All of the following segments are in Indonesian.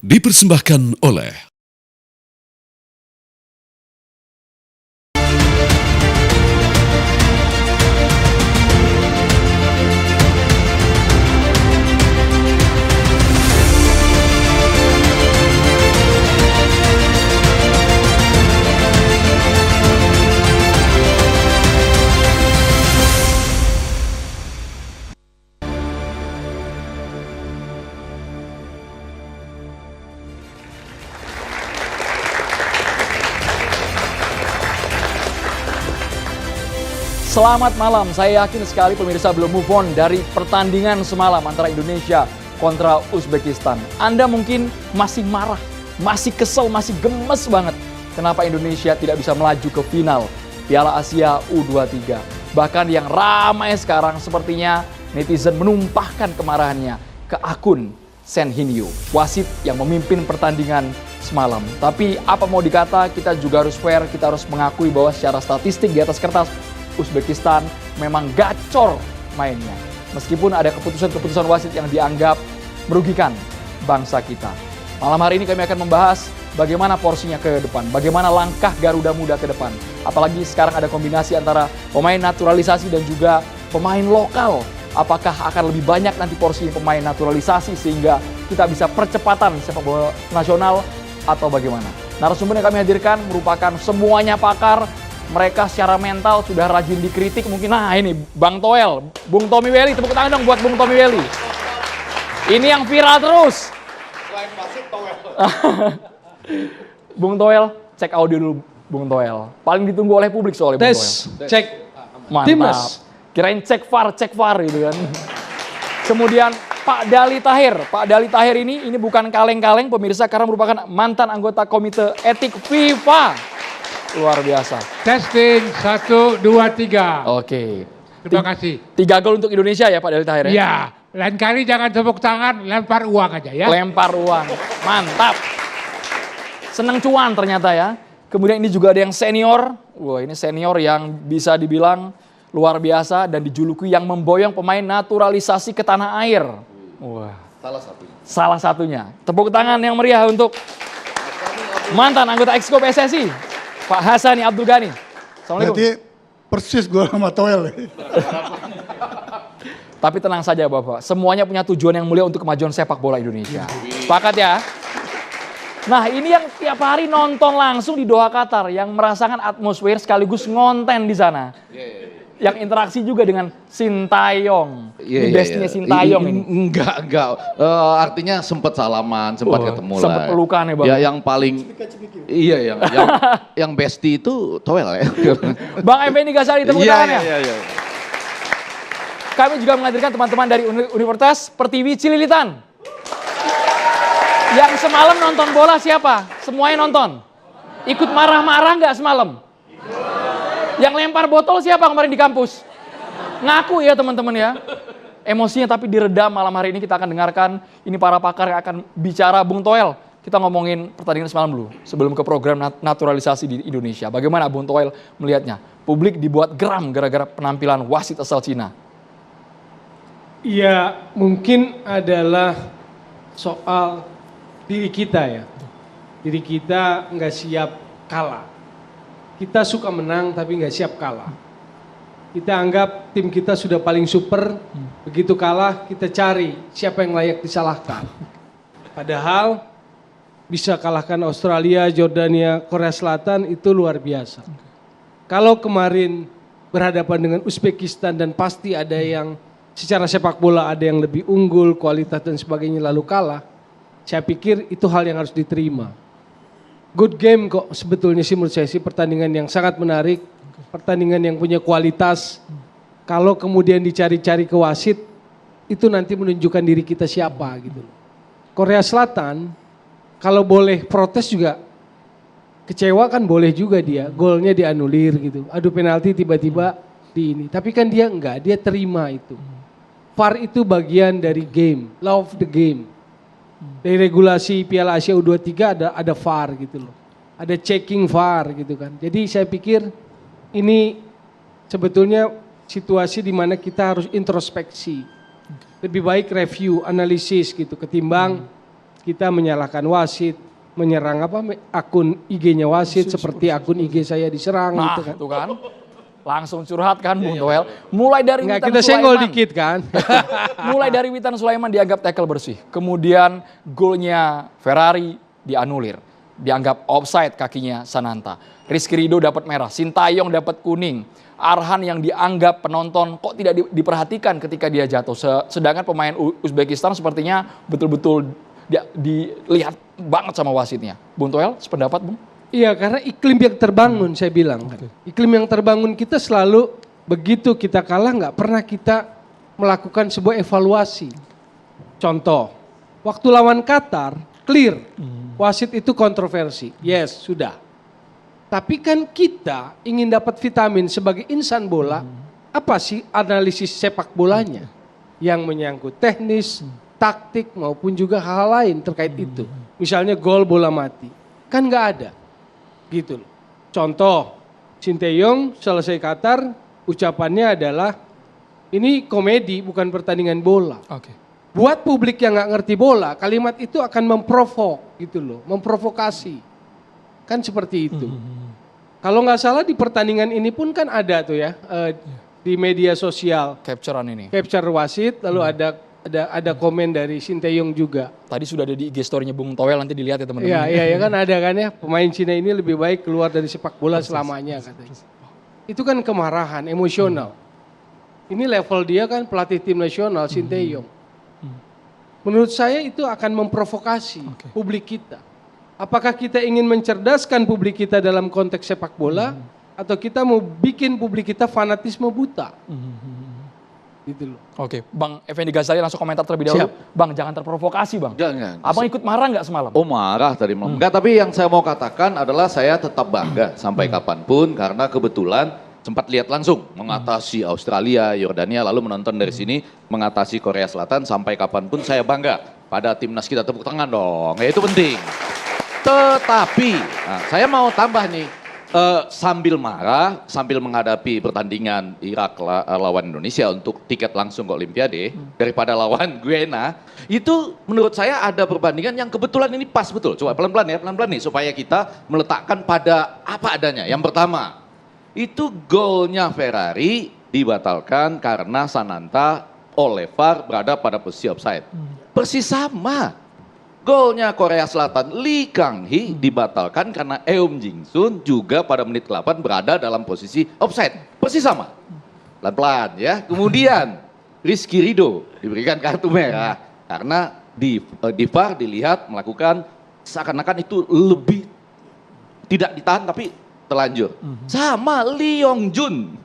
Dipersembahkan oleh Selamat malam, saya yakin sekali pemirsa belum move on dari pertandingan semalam antara Indonesia kontra Uzbekistan. Anda mungkin masih marah, masih kesel, masih gemes banget. Kenapa Indonesia tidak bisa melaju ke final Piala Asia U23. Bahkan yang ramai sekarang sepertinya netizen menumpahkan kemarahannya ke akun Sen Hinyu, wasit yang memimpin pertandingan semalam. Tapi apa mau dikata, kita juga harus fair, kita harus mengakui bahwa secara statistik di atas kertas Uzbekistan memang gacor mainnya. Meskipun ada keputusan-keputusan wasit yang dianggap merugikan bangsa kita. Malam hari ini kami akan membahas bagaimana porsinya ke depan, bagaimana langkah Garuda Muda ke depan. Apalagi sekarang ada kombinasi antara pemain naturalisasi dan juga pemain lokal. Apakah akan lebih banyak nanti porsinya pemain naturalisasi sehingga kita bisa percepatan sepak bola nasional atau bagaimana? Narasumber yang kami hadirkan merupakan semuanya pakar. Mereka secara mental sudah rajin dikritik mungkin. Nah ini Bang Toel, Bung Tommy Welly, tepuk tangan dong buat Bung Tommy Welly. Ini yang viral terus. Selain wasit Toel. Bung Toel, cek audio dulu Bung Toel. Paling ditunggu oleh publik soalnya Bung Toel. Cek. Mantap. Timnas. Kirain cek VAR gitu kan. Kemudian Pak Dali Tahir. Pak Dali Tahir ini bukan kaleng-kaleng pemirsa karena merupakan mantan anggota Komite Etik FIFA. Luar biasa. Testing 1, 2, 3. Oke. Terima kasih. 3 gol untuk Indonesia ya Pak Dali Tahir ya? Ya, lain kali jangan tepuk tangan, lempar uang aja ya. Lempar uang. Mantap. Seneng cuan ternyata ya. Kemudian ini juga ada yang senior. Wah ini senior yang bisa dibilang luar biasa dan dijuluki yang memboyong pemain naturalisasi ke tanah air. Wah. Salah satunya. Tepuk tangan yang meriah untuk mantan anggota Exco PSSI. Pak Hasani Abdul Ghani. Assalamualaikum. Berarti persis gue sama Toel. Tapi tenang saja Bapak, semuanya punya tujuan yang mulia untuk kemajuan sepak bola Indonesia. Sepakat ya? Nah ini yang tiap hari nonton langsung di Doha Qatar, yang merasakan atmosfer sekaligus ngonten di sana. Yang interaksi juga dengan Sintayong. Ini bestnya Sintayong ini. Enggak. Artinya sempat salaman, sempat ketemu lah. Sempat pelukan ya Bang. Ya yang paling, yang bestie itu Toel ya. Bang Effendi Ghazali, tepuk tangannya. Iya. Kami juga menghadirkan teman-teman dari Universitas Pertiwi Cililitan. Yang semalam nonton bola siapa? Semuanya nonton. Ikut marah-marah nggak semalam? Yang lempar botol siapa kemarin di kampus? Ngaku ya teman-teman ya. Emosinya tapi diredam. Malam hari ini kita akan dengarkan ini para pakar yang akan bicara. Bung Toel, kita ngomongin pertandingan semalam dulu sebelum ke program naturalisasi di Indonesia. Bagaimana Bung Toel melihatnya? Publik dibuat geram gara-gara penampilan wasit asal Cina. Ya mungkin adalah soal diri kita ya. Diri kita nggak siap kalah. Kita suka menang tapi nggak siap kalah. Kita anggap tim kita sudah paling super, begitu kalah kita cari siapa yang layak disalahkan. Padahal bisa kalahkan Australia, Jordania, Korea Selatan itu luar biasa. Kalau kemarin berhadapan dengan Uzbekistan dan pasti ada yang secara sepak bola ada yang lebih unggul, kualitas dan sebagainya lalu kalah, saya pikir itu hal yang harus diterima. Good game kok sebetulnya sih menurut saya sih, pertandingan yang sangat menarik, pertandingan yang punya kualitas. Kalau kemudian dicari-cari ke wasit, itu nanti menunjukkan diri kita siapa gitu. Korea Selatan, kalau boleh protes juga, kecewa kan boleh juga dia, golnya dianulir gitu. Adu penalti tiba-tiba di ini, tapi kan dia enggak, dia terima itu. VAR itu bagian dari game, love the game. Dari regulasi Piala Asia U23 ada VAR gitu loh. Ada checking VAR gitu kan. Jadi saya pikir ini sebetulnya situasi di mana kita harus introspeksi. Lebih baik review, analisis gitu ketimbang kita menyalahkan wasit, menyerang akun IG-nya wasit seperti akun IG saya diserang Nah, gitu kan. tuh kan. Langsung curhat kan Bung Toel. Mulai dari Nggak, Witan kita senggol Sulaiman. dikit kan. Mulai dari Witan Sulaiman dianggap tackle bersih. Kemudian golnya Ferrari dianulir. Dianggap offside kakinya Sananta. Rizky Ridho dapat merah, Sintayong dapat kuning. Arhan yang dianggap penonton kok tidak diperhatikan ketika dia jatuh. Sedangkan pemain Uzbekistan sepertinya betul-betul dilihat banget sama wasitnya. Bung Toel, sependapat Bung? Iya, karena iklim yang terbangun saya bilang. Iklim yang terbangun kita selalu begitu kita kalah nggak pernah kita melakukan sebuah evaluasi. Contoh, waktu lawan Qatar, clear. Wasit itu kontroversi. Yes, sudah. Tapi kan kita ingin dapat vitamin sebagai insan bola, apa sih analisis sepak bolanya? Yang menyangkut teknis, taktik maupun juga hal lain terkait itu. Misalnya gol bola mati. Kan nggak ada. Gitu loh. Contoh, Sinteyong selesai Qatar, ucapannya adalah ini komedi bukan pertandingan bola. Oke. Buat publik yang nggak ngerti bola, kalimat itu akan memprovok gitu loh, memprovokasi. Kan seperti itu. Kalau nggak salah di pertandingan ini pun kan ada tuh ya, di media sosial. Capturean ini. Capture wasit, lalu ada komen dari Sinteyong juga. Tadi sudah ada di IG story-nya Bung Toel, nanti dilihat ya teman-teman. Iya kan ada kan ya, pemain Cina ini lebih baik keluar dari sepak bola selamanya katanya. Itu kan kemarahan, emosional. Ini level dia kan pelatih tim nasional Sinteyong. Menurut saya itu akan memprovokasi publik kita. Apakah kita ingin mencerdaskan publik kita dalam konteks sepak bola, atau kita mau bikin publik kita fanatisme buta? Gitu loh. Oke, Bang Effendi Ghazali langsung komentar terlebih dahulu. Siap. Bang, jangan terprovokasi Bang. Jangan. Abang ikut marah nggak semalam? Oh marah tadi malam. Enggak, tapi yang saya mau katakan adalah saya tetap bangga sampai kapanpun karena kebetulan sempat lihat langsung mengatasi Australia, Yordania, lalu menonton dari sini mengatasi Korea Selatan. Sampai kapanpun saya bangga pada timnas kita, tepuk tangan dong, ya itu penting. Tetapi saya mau tambah nih, sambil marah, sambil menghadapi pertandingan Irak lawan Indonesia untuk tiket langsung ke Olimpiade daripada lawan Guinea, itu menurut saya ada perbandingan yang kebetulan ini pas betul. Coba pelan-pelan ya, pelan-pelan nih supaya kita meletakkan pada apa adanya. Yang pertama, itu golnya Ferrari dibatalkan karena Sananta oleh VAR berada pada posisi offside. Persis sama. Golnya Korea Selatan Lee Kang-hee dibatalkan karena Eum Jin-sun juga pada menit ke-8 berada dalam posisi offside. Persis sama. Pelan-pelan ya. Kemudian Rizky Ridho diberikan kartu merah karena di VAR dilihat melakukan seakan-akan itu lebih tidak ditahan tapi terlanjur. Sama Lee Yong Jun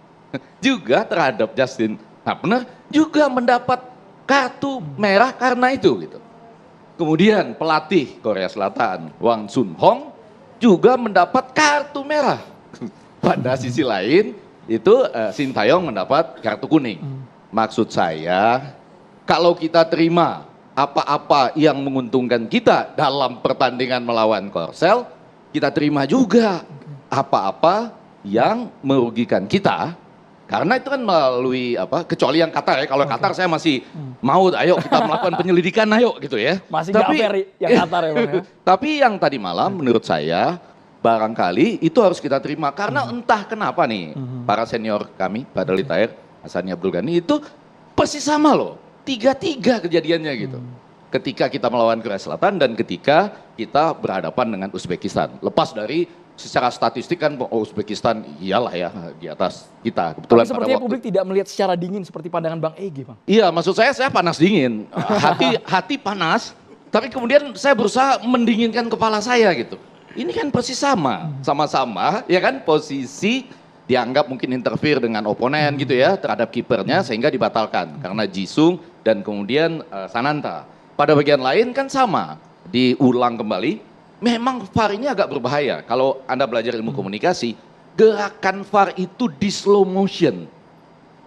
juga terhadap Justin Hapner juga mendapat kartu merah karena itu gitu. Kemudian pelatih Korea Selatan Wang Sun Hong juga mendapat kartu merah. Pada sisi lain itu Sintayong mendapat kartu kuning. Maksud saya kalau kita terima apa-apa yang menguntungkan kita dalam pertandingan melawan Korsel, kita terima juga apa-apa yang merugikan kita, karena itu kan melalui kecuali yang Qatar ya. Kalau Qatar saya masih mau, ayo kita melakukan penyelidikan, ayo gitu ya. Masih nggak fair yang Qatar ya Bang ya. Tapi yang tadi malam menurut saya barangkali itu harus kita terima karena entah kenapa nih para senior kami pada Litair, Hassani Abdul Ghani itu persis sama loh. 3-3 kejadiannya gitu. Ketika kita melawan Korea Selatan dan ketika kita berhadapan dengan Uzbekistan. Lepas dari secara statistik kan Uzbekistan iyalah ya di atas kita. Kebetulan Tapi sepertinya publik tidak melihat secara dingin seperti pandangan Bang Egy Bang. Iya, maksud saya panas dingin. Hati panas, tapi kemudian saya berusaha mendinginkan kepala saya gitu. Ini kan persis sama-sama ya kan posisi dianggap mungkin interfere dengan oponen gitu ya terhadap kipernya sehingga dibatalkan karena Jisung dan kemudian Sananta. Pada bagian lain kan sama, diulang kembali. Memang VAR ini agak berbahaya. Kalau Anda belajar ilmu komunikasi, gerakan VAR itu di slow motion.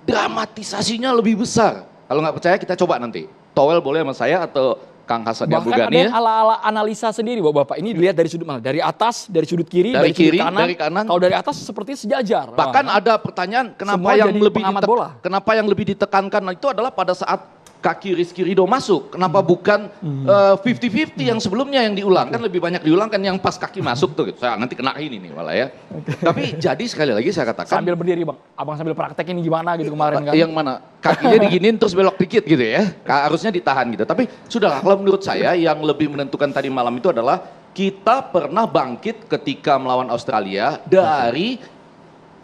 Dramatisasinya lebih besar. Kalau nggak percaya kita coba nanti. Towel boleh sama saya atau Kang Hassani Abdul Bahkan ada Ghani yang ala-ala analisa sendiri Bapak. Ini dilihat dari sudut mana? Dari atas, dari sudut kiri, Dari kiri, sudut kanan. dari kanan. Kalau dari atas sepertinya sejajar. Bahkan Wah. ada pertanyaan Semua jadi pengamat bola. kenapa yang lebih ditekankan itu adalah pada saat kaki Rizky Ridho masuk, kenapa bukan 50-50 yang sebelumnya yang diulang? Kan lebih banyak diulang kan yang pas kaki masuk tuh. Gitu. Saya nanti kena ini nih malah ya. Tapi jadi sekali lagi saya katakan. Sambil berdiri bang, abang sambil praktek ini gimana gitu kemarin kan. Yang mana? Kakinya diginin terus belok dikit gitu ya. Harusnya ditahan gitu. Tapi sudahlah, kalau menurut saya yang lebih menentukan tadi malam itu adalah kita pernah bangkit ketika melawan Australia dari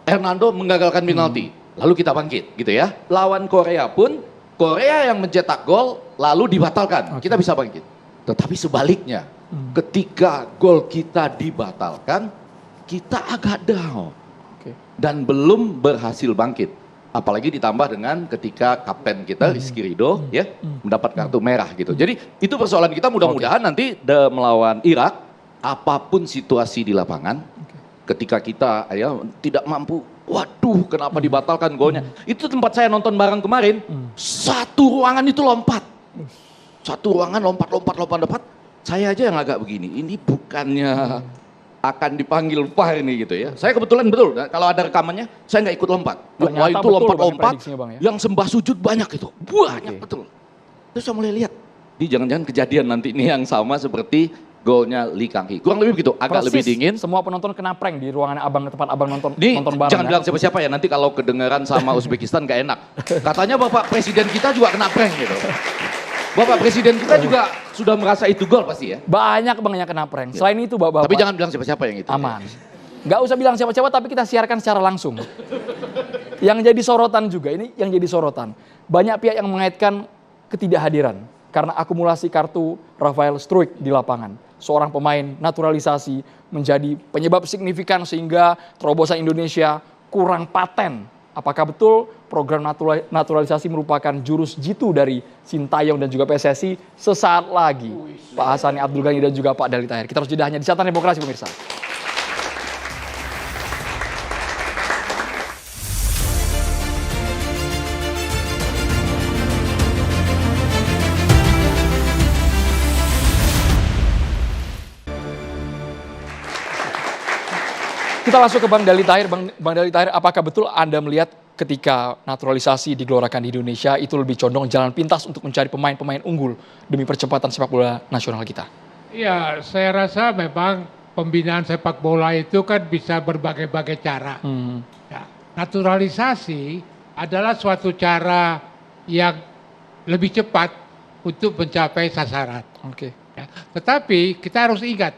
Hernando menggagalkan penalti. Lalu kita bangkit gitu ya. Lawan Korea pun Korea yang mencetak gol lalu dibatalkan, kita bisa bangkit. Tetapi sebaliknya, ketika gol kita dibatalkan, kita agak down dan belum berhasil bangkit. Apalagi ditambah dengan ketika kapten kita Rizky Ridho ya mendapat kartu merah gitu. Jadi itu persoalan kita, mudah-mudahan nanti melawan Irak, apapun situasi di lapangan, ketika kita ya tidak mampu. Waduh, kenapa dibatalkan golnya? Itu tempat saya nonton bareng kemarin. Satu ruangan itu lompat. Satu ruangan lompat. Saya aja yang agak begini. Ini bukannya akan dipanggil VAR ini gitu ya. Saya kebetulan betul, kalau ada rekamannya, saya nggak ikut lompat. Wah itu lompat-lompat, yang sembah sujud banyak itu. Banyak betul. Terus saya mulai lihat. Ini jangan-jangan kejadian nanti ini yang sama seperti golnya Lee Kang-hee. Kurang lebih begitu, agak Persis, lebih dingin. Semua penonton kena prank di ruangan abang, tempat abang nonton bareng. Jangan bilang siapa-siapa ya, nanti kalau kedengaran sama Uzbekistan gak enak. Katanya Bapak Presiden kita juga kena prank gitu. Bapak Presiden kita juga sudah merasa itu gol pasti ya. Banyak bang yang kena prank. Selain itu bapak. Tapi jangan bilang siapa-siapa yang itu. Aman. Gak usah bilang siapa-siapa tapi kita siarkan secara langsung. Yang jadi sorotan juga, ini yang jadi sorotan. Banyak pihak yang mengaitkan ketidakhadiran karena akumulasi kartu Rafael Struijk di lapangan. Seorang pemain naturalisasi menjadi penyebab signifikan sehingga terobosan Indonesia kurang paten. Apakah betul program naturalisasi merupakan jurus jitu dari Sintayong dan juga PSSI? Sesaat lagi Pak Hassani Abdul Ghani dan juga Pak Dali Tahir. Kita harus jeda hanya di Catatan Demokrasi pemirsa. Kita langsung ke Bang Dali Tahir. Bang Dali Tahir, apakah betul Anda melihat ketika naturalisasi digelorakan di Indonesia itu lebih condong jalan pintas untuk mencari pemain-pemain unggul demi percepatan sepak bola nasional kita? Iya, saya rasa memang pembinaan sepak bola itu kan bisa berbagai-bagai cara. Ya, naturalisasi adalah suatu cara yang lebih cepat untuk mencapai sasaran. Ya, tetapi kita harus ingat,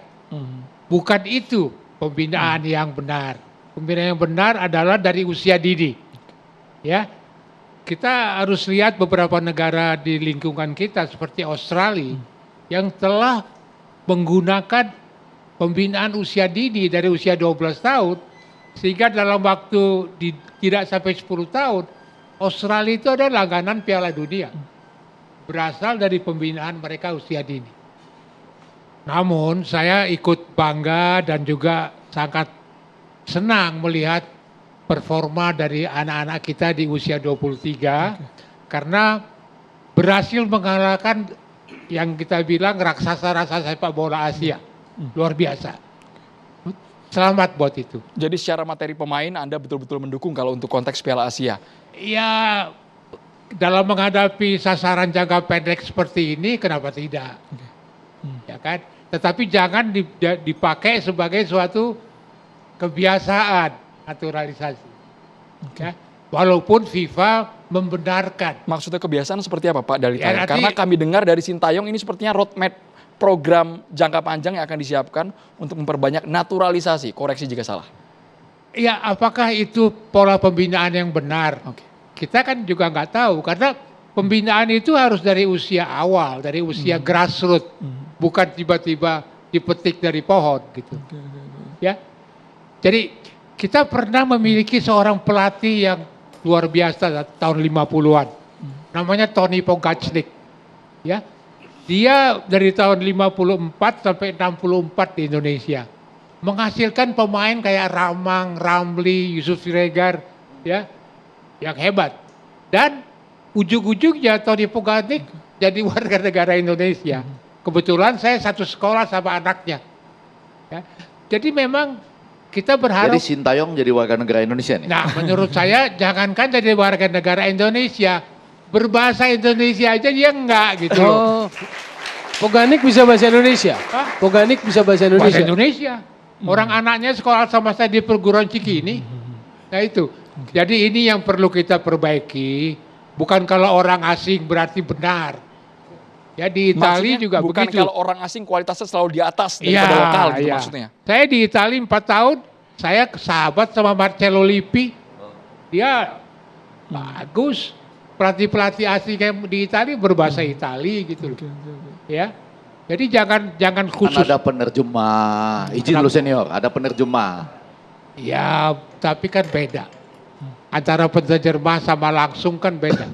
bukan itu pembinaan yang benar. Pembinaan yang benar adalah dari usia dini. Ya, kita harus lihat beberapa negara di lingkungan kita seperti Australia yang telah menggunakan pembinaan usia dini dari usia 12 tahun sehingga dalam waktu tidak sampai 10 tahun Australia itu ada langganan Piala Dunia. Berasal dari pembinaan mereka usia dini. Namun saya ikut bangga dan juga sangat senang melihat performa dari anak-anak kita di usia 23 karena berhasil mengalahkan yang kita bilang raksasa sepak bola Asia. Luar biasa. Selamat buat itu. Jadi secara materi pemain Anda betul-betul mendukung kalau untuk konteks Piala Asia? Ya, dalam menghadapi sasaran jangka pendek seperti ini kenapa tidak? Ya kan? Tetapi jangan dipakai sebagai suatu kebiasaan naturalisasi. Ya, walaupun FIFA membenarkan. Maksudnya kebiasaan seperti apa Pak Dali Tahir? Ya, Karena kami dengar dari Sintayong ini sepertinya roadmap program jangka panjang yang akan disiapkan untuk memperbanyak naturalisasi. Koreksi jika salah. Ya, apakah itu pola pembinaan yang benar? Kita kan juga nggak tahu karena pembinaan itu harus dari usia awal, dari usia grassroots. Bukan tiba-tiba dipetik dari pohon gitu. Ya. Jadi kita pernah memiliki seorang pelatih yang luar biasa tahun 50-an. Namanya Tony Pogacnik. Ya. Dia dari tahun 54 sampai 64 di Indonesia. Menghasilkan pemain kayak Ramang, Ramli, Yusuf Siregar, ya. Yang hebat. Dan ujung-ujungnya Tony Pogacnik jadi warga negara Indonesia. Kebetulan saya satu sekolah sama anaknya. Ya. Jadi memang kita berharap. Jadi Sintayong jadi warga negara Indonesia nih? Nah, menurut saya jangankan jadi warga negara Indonesia, berbahasa Indonesia aja dia enggak gitu loh. Oh. Poganik bisa bahasa Indonesia? Hah? Poganik bisa bahasa Bahasa Indonesia? Indonesia. Orang anaknya sekolah sama saya di perguruan Cikini. Nah itu. Jadi ini yang perlu kita perbaiki. Bukan kalau orang asing berarti benar. Ya di Italia Maksudnya juga bukan begitu. kalau orang asing kualitasnya selalu di atas daripada lokal gitu maksudnya. Saya di Italia 4 tahun, saya sahabat sama Marcello Lippi. Dia bagus. Pelatih-pelatih asing yang di Italia berbahasa Italia gitu loh. Ya. Jadi jangan Kan khusus. ada penerjemah. Izin lu senior, ada penerjemah. Ya, tapi kan beda. Antara penerjemah sama langsung kan beda.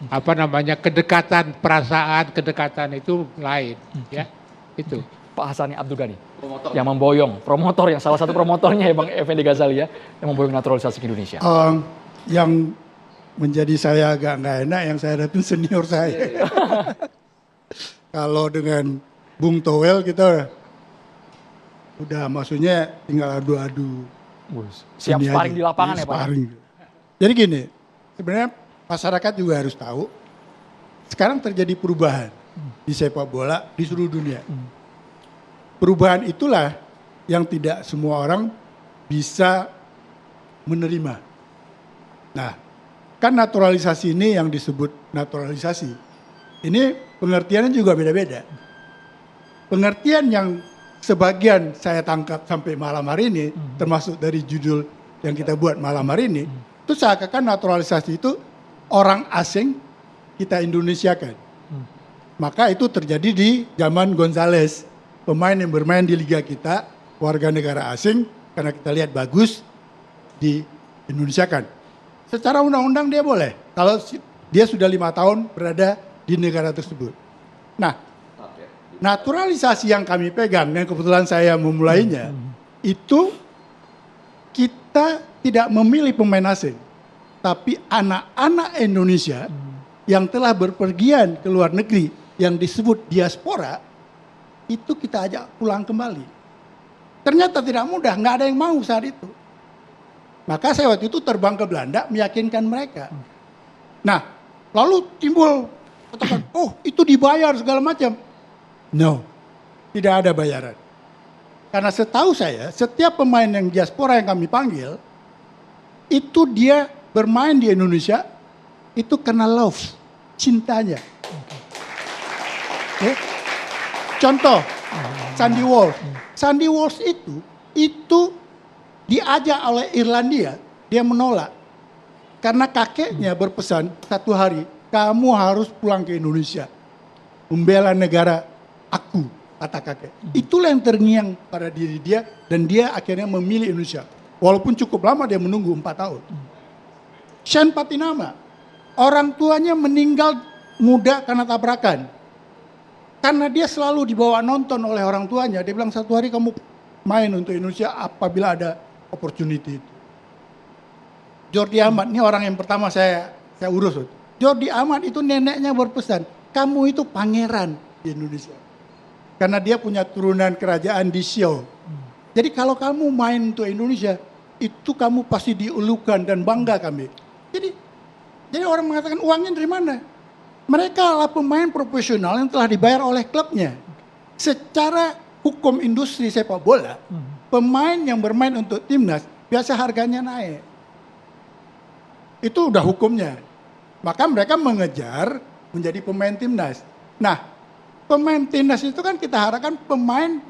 Apa namanya, kedekatan perasaan, kedekatan itu lain. Ya, itu. Pak Hasani Abdul Ghani yang memboyong, promotor yang salah satu promotornya ya Bang Effendi Ghazali ya, yang memboyong naturalisasi ke Indonesia. Yang menjadi saya agak nggak enak, yang saya hadapin senior saya. Kalau dengan Bung Towel kita udah maksudnya tinggal adu-adu. Siap Ini sparring aja. di lapangan Iya, ya Pak? sparring. Jadi gini, sebenarnya masyarakat juga harus tahu, sekarang terjadi perubahan di sepak bola di seluruh dunia. Perubahan itulah yang tidak semua orang bisa menerima. Nah, kan naturalisasi ini yang disebut naturalisasi. Ini pengertiannya juga beda-beda. Pengertian yang sebagian saya tangkap sampai malam hari ini, termasuk dari judul yang kita buat malam hari ini, itu seakan-akan naturalisasi itu orang asing kita Indonesiakan. Maka itu terjadi di zaman Gonzales, pemain yang bermain di liga kita, warga negara asing, karena kita lihat bagus, di Indonesiakan. Secara undang-undang dia boleh, kalau dia sudah 5 tahun berada di negara tersebut. Nah, naturalisasi yang kami pegang, yang kebetulan saya memulainya, itu kita tidak memilih pemain asing, tapi anak-anak Indonesia yang telah berpergian ke luar negeri, yang disebut diaspora, itu kita ajak pulang kembali. Ternyata tidak mudah, nggak ada yang mau saat itu. Maka saya waktu itu terbang ke Belanda meyakinkan mereka. Nah, lalu timbul katakan, oh itu dibayar segala macam. No, tidak ada bayaran. Karena setahu saya, setiap pemain yang diaspora yang kami panggil, itu dia bermain di Indonesia, itu karena love, cintanya. Okay. Contoh, Sandy Walsh. Sandy Walsh itu diajak oleh Irlandia, dia menolak. Karena kakeknya berpesan satu hari, kamu harus pulang ke Indonesia. Membela negara aku, kata kakek. Itulah yang terngiang pada diri dia, dan dia akhirnya memilih Indonesia. Walaupun cukup lama dia menunggu 4 tahun. Shane Patinama, orang tuanya meninggal muda karena tabrakan. Karena dia selalu dibawa nonton oleh orang tuanya, dia bilang satu hari kamu main untuk Indonesia apabila ada opportunity itu. Jordi Amat, ini orang yang pertama saya urus. Jordi Amat itu neneknya berpesan, kamu itu pangeran di Indonesia. Karena dia punya turunan kerajaan di Siau. Jadi kalau kamu main untuk Indonesia, itu kamu pasti diulukan dan bangga kami. Jadi orang mengatakan uangnya dari mana? Mereka adalah pemain profesional yang telah dibayar oleh klubnya. Secara hukum industri sepak bola, pemain yang bermain untuk timnas biasa harganya naik. Itu udah hukumnya. Maka mereka mengejar menjadi pemain timnas. Nah, pemain timnas itu kan kita harapkan pemain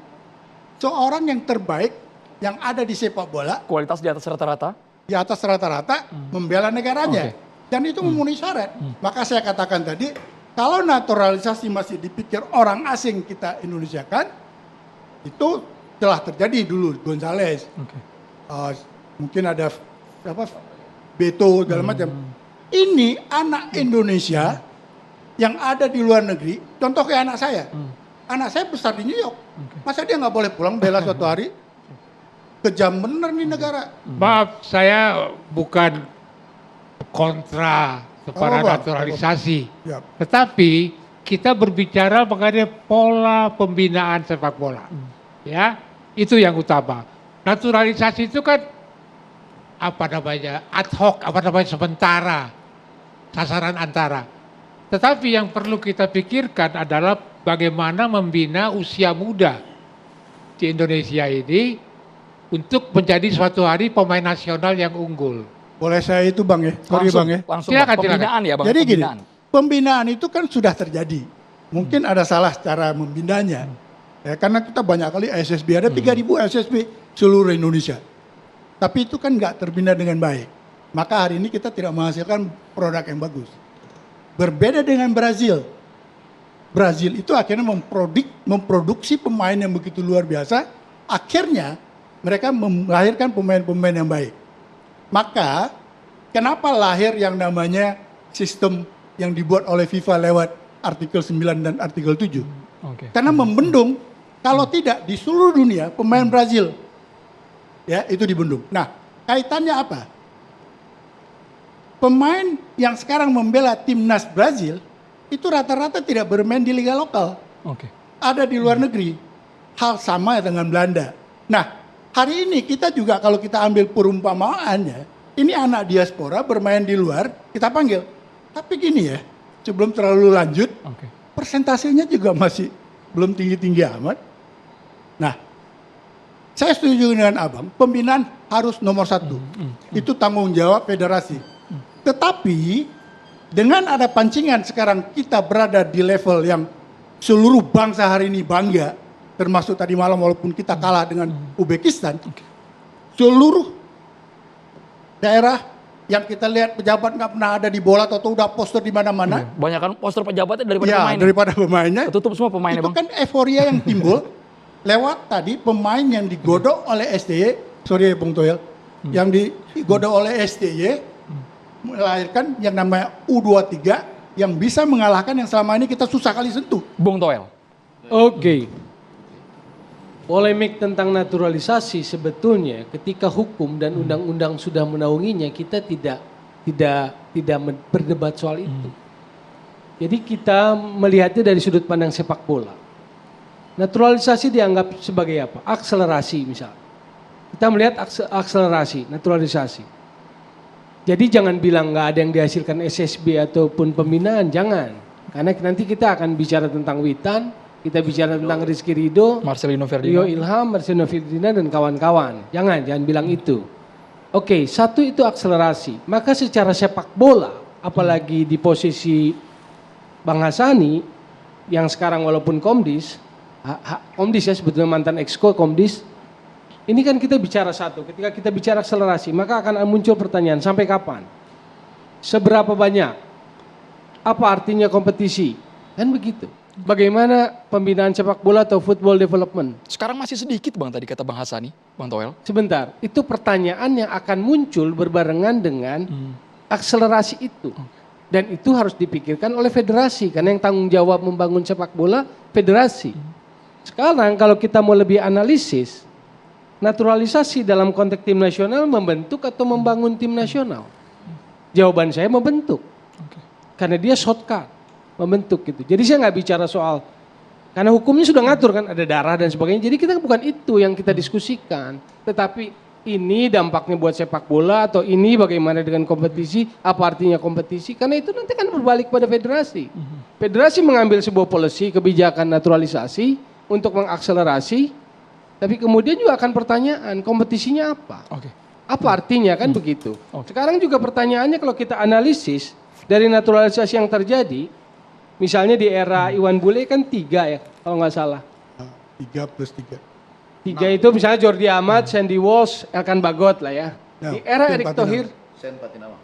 seorang yang terbaik yang ada di sepak bola. Kualitas di atas rata-rata? Di atas rata-rata membela negaranya. Okay. Dan itu memenuhi syarat. Maka saya katakan tadi, kalau naturalisasi masih dipikir orang asing kita Indonesiakan, itu telah terjadi dulu Gonzales. Okay. Mungkin ada Beto segala macam. Ini anak Indonesia yang ada di luar negeri, contoh kayak anak saya. Anak saya besar di New York. Masa dia nggak boleh pulang bela suatu hari? Kejam bener nih negara. Maaf, saya bukan kontra kepada naturalisasi. Ya. Tetapi kita berbicara mengenai pola pembinaan sepak bola. Ya, itu yang utama. Naturalisasi itu kan ad hoc, sementara, sasaran antara. Tetapi yang perlu kita pikirkan adalah bagaimana membina usia muda di Indonesia ini untuk menjadi suatu hari pemain nasional yang unggul. Boleh saya itu Bang ya? Sorry Bang ya. Langsung Silakan, Bang. Pembinaan ya Bang. Jadi gini, Pembinaan. pembinaan itu kan sudah terjadi. Mungkin ada salah cara membinanya. Ya, karena kita banyak kali SSB, ada 3.000 SSB seluruh Indonesia. Tapi itu kan nggak terbina dengan baik. Maka hari ini kita tidak menghasilkan produk yang bagus. Berbeda dengan Brazil. Brazil itu akhirnya memproduksi pemain yang begitu luar biasa. Akhirnya mereka melahirkan pemain-pemain yang baik. Maka kenapa lahir yang namanya sistem yang dibuat oleh FIFA lewat artikel 9 dan artikel 7? Oke. Karena membendung, kalau tidak di seluruh dunia pemain Brazil ya itu dibendung. Nah, kaitannya apa? Pemain yang sekarang membela timnas Brazil itu rata-rata tidak bermain di liga lokal. Oke. Ada di luar negeri. Hal sama dengan Belanda. Nah, hari ini kita juga kalau kita ambil perumpamaannya, ini anak diaspora bermain di luar, kita panggil. Tapi gini ya, sebelum terlalu lanjut, Oke. persentasenya juga masih belum tinggi-tinggi amat. Nah, saya setuju dengan Abang, pembinaan harus nomor satu. Itu tanggung jawab federasi. Tetapi dengan ada pancingan sekarang kita berada di level yang seluruh bangsa hari ini bangga, termasuk tadi malam walaupun kita kalah dengan Uzbekistan, seluruh daerah yang kita lihat pejabat nggak pernah ada di bola atau udah poster di mana-mana. Banyak kan poster pejabatnya daripada Ya, pemain. daripada pemainnya. Tutup semua pemainnya Itu Bang. kan euforia yang timbul lewat tadi pemain yang digodok oleh STY, sorry ya Bung Toel, yang digodok oleh STY melahirkan yang namanya U23 yang bisa mengalahkan yang selama ini kita susah kali sentuh. Bung Toel. Oke. Polemik tentang naturalisasi sebetulnya ketika hukum dan undang-undang sudah menaunginya kita tidak berdebat soal itu. Jadi kita melihatnya dari sudut pandang sepak bola. Naturalisasi dianggap sebagai apa? Akselerasi misalnya. Kita melihat akselerasi, naturalisasi. Jadi jangan bilang nggak ada yang dihasilkan SSB ataupun pembinaan, jangan. Karena nanti kita akan bicara tentang Witan, kita bicara tentang Rizky Ridho, Marcelino Rio Ferdinand. Ilham, Marcelino Ferdinand dan kawan-kawan. Jangan bilang itu. Oke, satu itu akselerasi. Maka secara sepak bola, apalagi di posisi Bang Hasani, yang sekarang walaupun Komdis ya sebetulnya mantan Exco Komdis, ini kan kita bicara satu, ketika kita bicara akselerasi, maka akan muncul pertanyaan, sampai kapan? Seberapa banyak? Apa artinya kompetisi? Kan begitu. Bagaimana pembinaan sepak bola atau football development? Sekarang masih sedikit Bang tadi kata Bang Hasani, Bang Toel. Sebentar, itu pertanyaan yang akan muncul berbarengan dengan akselerasi itu. Dan itu harus dipikirkan oleh federasi, karena yang tanggung jawab membangun sepak bola, federasi. Sekarang kalau kita mau lebih analisis, naturalisasi dalam konteks tim nasional membentuk atau membangun tim nasional? Jawaban saya membentuk. Karena dia shortcut, membentuk gitu. Jadi saya nggak bicara soal, karena hukumnya sudah ngatur kan, ada darah dan sebagainya. Jadi kita bukan itu yang kita diskusikan. Tetapi ini dampaknya buat sepak bola atau ini bagaimana dengan kompetisi, apa artinya kompetisi. Karena itu nanti kan berbalik pada federasi. Federasi mengambil sebuah policy, kebijakan naturalisasi untuk mengakselerasi. Tapi kemudian juga akan pertanyaan, kompetisinya apa? Oke. Apa artinya kan begitu. Oke. Sekarang juga pertanyaannya kalau kita analisis dari naturalisasi yang terjadi, misalnya di era Iwan Bule kan 3 ya, kalau nggak salah. 3 plus 3. 3 itu misalnya Jordi Amat, Sandy Walsh, Elkan Bagot lah ya. Ya, Di era Sen Erick Patinama. Thohir, Sen Patinama.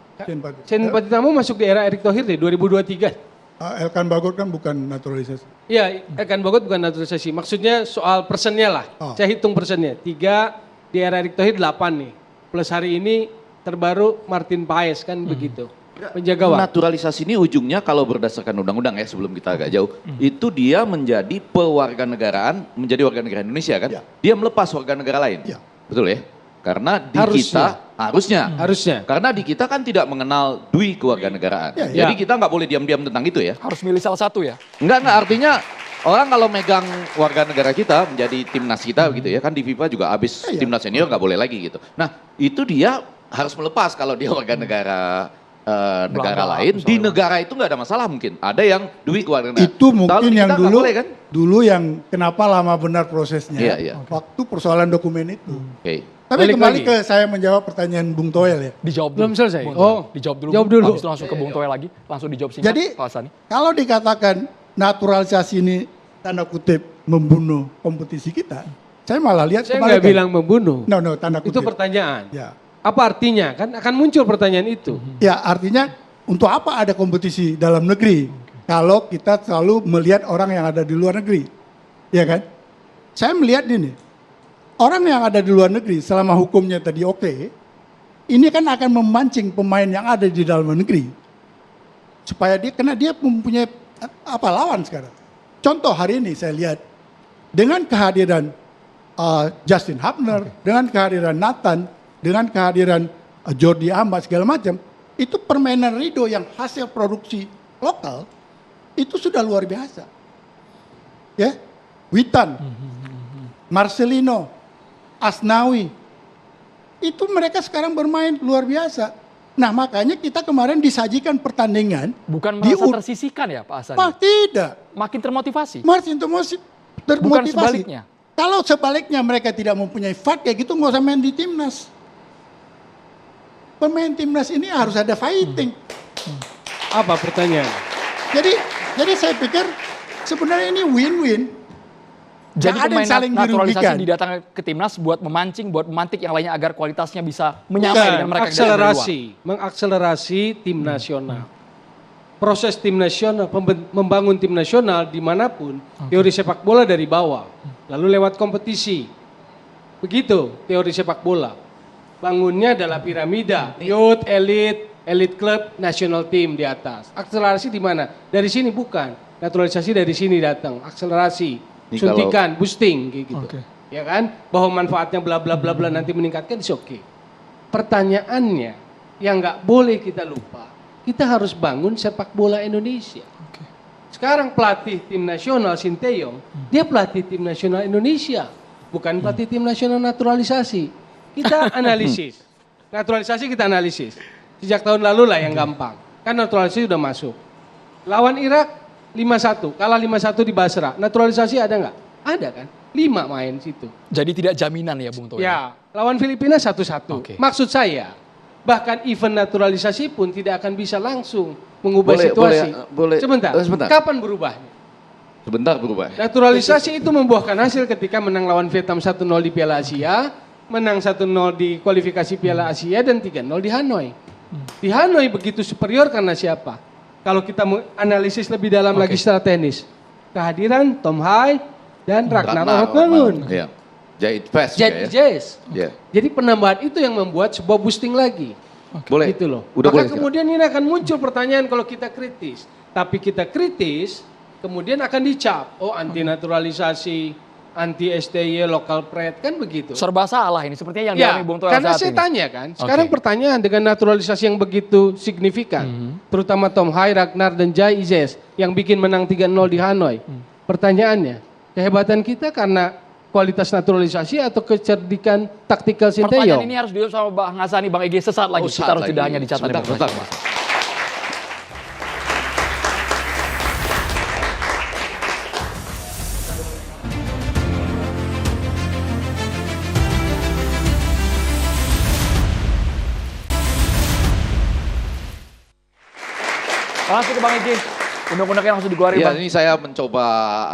Sen Patinama masuk di era Erick Thohir deh, 2023. Elkan Bagot kan bukan naturalisasi. Iya, Elkan Bagot bukan naturalisasi. Maksudnya soal persennya lah. Oh. Saya hitung persennya. 3 di era Erick Thohir 8 nih. Plus hari ini terbaru Martin Paes kan begitu. Penjaga waktu. Naturalisasi ini ujungnya kalau berdasarkan undang-undang ya sebelum kita agak jauh, itu dia menjadi pewarganegaraan, menjadi warga negara Indonesia kan? Ya. Dia melepas warga negara lain. Ya. Betul ya? Karena di Harusnya. kita harusnya. Harusnya. Karena di kita kan tidak mengenal dui kewarganegaraan. Ya, ya. Jadi kita nggak boleh diam-diam tentang itu ya. Harus milih salah satu ya. Enggak, artinya orang kalau megang warga negara kita menjadi timnas kita gitu ya, kan di FIFA juga habis Ya, ya. timnas senior nggak boleh lagi gitu. Nah itu dia harus melepas kalau dia warga negara negara Belanda, lain, di misalnya. negara itu nggak ada masalah mungkin. Ada yang duit keluar negara. Itu mungkin Kalau yang kita nggak dulu, boleh kan? dulu yang kenapa lama benar prosesnya. Iya, iya. Waktu persoalan dokumen itu. Oke. Tapi Balik kembali lagi. ke saya menjawab pertanyaan Bung Toel ya. Dijawab dulu. Belum selesai? Bung Toel. Oh, dijawab dulu. jawab Bung. dulu. Habis itu langsung ke Bung Toel lagi, langsung dijawab singkat. Jadi Pak Hassani. kalau dikatakan naturalisasi ini tanda kutip membunuh kompetisi kita, saya malah lihat Saya nggak bilang membunuh. No, tanda kutip. Itu pertanyaan. Ya. Apa artinya? Kan akan muncul pertanyaan itu. Ya, artinya untuk apa ada kompetisi dalam negeri kalau kita selalu melihat orang yang ada di luar negeri, ya kan? Saya melihat ini, orang yang ada di luar negeri selama hukumnya tadi oke, ini kan akan memancing pemain yang ada di dalam negeri supaya dia, karena dia mempunyai lawan sekarang. Contoh hari ini saya lihat dengan kehadiran Justin Hubner, dengan kehadiran Nathan, dengan kehadiran Jordi Amba segala macam, itu permainan Rido yang hasil produksi lokal itu sudah luar biasa. Ya, Witan, Marcelino, Asnawi, itu mereka sekarang bermain luar biasa. Nah makanya kita kemarin disajikan pertandingan. Bukan di merasa tersisihkan ya Pak Hassani? Tidak. Makin termotivasi? Martin termotivasi. Bukan sebaliknya? Kalau sebaliknya mereka tidak mempunyai fight kayak gitu, nggak usah main di timnas. Pemain timnas ini harus ada fighting. Apa pertanyaan? Jadi saya pikir sebenarnya ini win-win. Jadi Nggak ada yang pemain saling naturalisasi dirugikan. didatangkan ke timnas buat memancing, buat memantik yang lainnya agar kualitasnya bisa menyamai dengan mereka. Mengakselerasi tim nasional. Proses tim nasional, membangun tim nasional dimanapun, teori sepak bola dari bawah, lalu lewat kompetisi. Begitu teori sepak bola. Bangunnya adalah piramida, youth, elite club, national team di atas. Akselerasi di mana? Dari sini bukan. Naturalisasi dari sini datang, akselerasi. Ini Suntikan, boosting kayak gitu. Oke. Ya kan? Bahwa manfaatnya bla bla bla bla nanti meningkatkan is oke. Pertanyaannya yang nggak boleh kita lupa, kita harus bangun sepak bola Indonesia. Sekarang pelatih tim nasional Sinteyong, dia pelatih tim nasional Indonesia, bukan pelatih tim nasional naturalisasi. Kita analisis. Naturalisasi kita analisis. Sejak tahun lalu lah yang gampang. Kan naturalisasi sudah masuk. Lawan Irak 5-1, kalah 5-1 di Basra. Naturalisasi ada nggak? Ada kan? 5 main situ. Jadi tidak jaminan ya Bung Toel? Ya, lawan Filipina 1-1. Oke. Maksud saya, bahkan event naturalisasi pun tidak akan bisa langsung mengubah situasi. boleh. Sebentar. Sebentar. Kapan berubahnya? Sebentar berubah. Naturalisasi itu membuahkan hasil ketika menang lawan Vietnam 1-0 di Piala Asia, menang 1-0 di kualifikasi Piala Asia, dan 3-0 di Hanoi. Di Hanoi begitu superior karena siapa? Kalau kita analisis lebih dalam lagi secara tenis, kehadiran Tom Hai dan Ragnar Ortmangun. Iya. Jahit Fest Jadi juga ya. Jazz. Iya. Jadi penambahan itu yang membuat sebuah boosting lagi. Boleh. Gitu loh. Udah Maka boleh. kemudian ini akan muncul pertanyaan kalau kita kritis. Tapi kita kritis, kemudian akan dicap. Oh, anti naturalisasi, anti STY, local pride, kan begitu. Serba salah ini, sepertinya yang Ya, dialami Bung Toel karena saat saya ini. tanya kan, sekarang Oke. pertanyaan dengan naturalisasi yang begitu signifikan, terutama Tom Hai, Ragnar, dan Jai Izes, yang bikin menang 3-0 di Hanoi. Pertanyaannya, kehebatan kita karena kualitas naturalisasi atau kecerdikan taktikal Pertanyaan Sinteyong? ini harus dijawab sama Bang Hassani, Bang Egy sesaat lagi. Oh, Kita saat harus lagi. jeda hanya di catatan. Sebentar. Langsung ke Bang Egy. Undang-undangnya langsung dikeluarin Ya, Bang. ini saya mencoba